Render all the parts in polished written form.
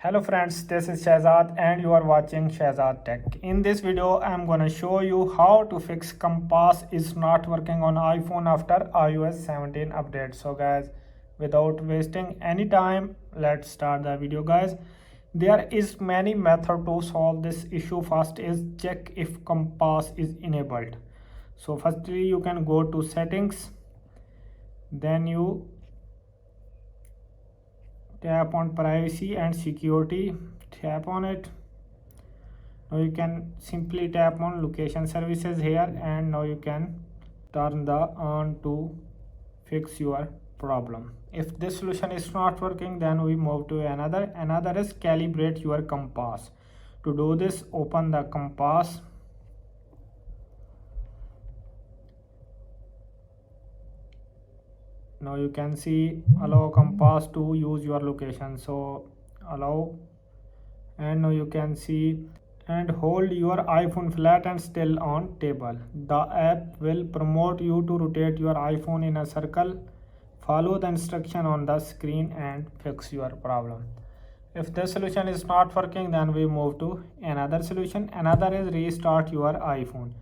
Hello friends, this is Shahzad and you are watching Shahzad Tech. In this video, I am gonna show you how to fix compass is not working on iPhone after iOS 17 update. So guys, without wasting any time, let's start the video guys. There is many method to solve this issue. First is check if compass is enabled. So firstly, you can go to settings, then you tap on privacy and security, tap on it. Now you can simply tap on location services here, and now you can turn the on to fix your problem. If this solution is not working, then we move to another is calibrate your compass. To do this, open the compass. Now you can see allow compass to use your location, so allow, and now you can see and hold your iPhone flat and still on table. The app will promote you to rotate your iPhone in a circle. Follow the instruction on the screen and fix your problem. If this solution is not working, then we move to another solution. Another is restart your iPhone.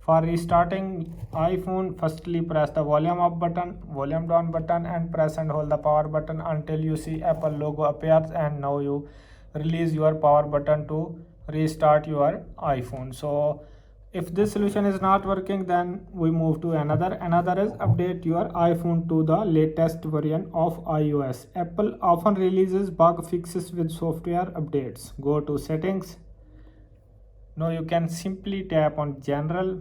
For restarting iPhone, firstly press the volume up button, volume down button, and press and hold the power button until you see Apple logo appears, and now you release your power button to restart your iPhone. So if this solution is not working, then we move to another is update your iPhone to the latest version of iOS. Apple often releases bug fixes with software updates. Go to settings. Now you can simply tap on general,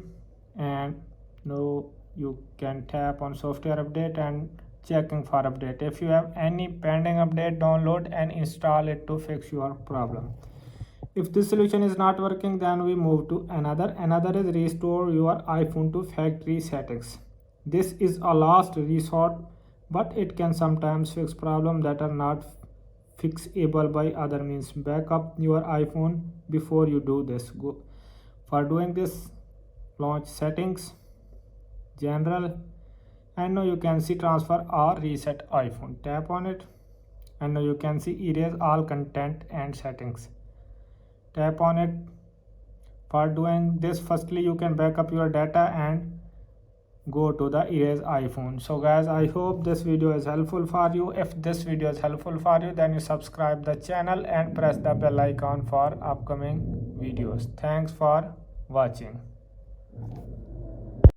and now you can tap on software update and checking for update. If you have any pending update, download and install it to fix your problem. If this solution is not working, then we move to another is restore your iPhone to factory settings. This is a last resort, but it can sometimes fix problems that are not fixable by other means. Back up your iPhone before you do this. For doing this, launch settings, general, and now you can see transfer or reset iPhone. Tap on it, and now you can see erase all content and settings. Tap on it. For doing this, firstly you can back up your data and go to the erase iPhone. So guys, I hope this video is helpful for you. If this video is helpful for you, then you subscribe the channel and press the bell icon for upcoming videos. Thanks for watching.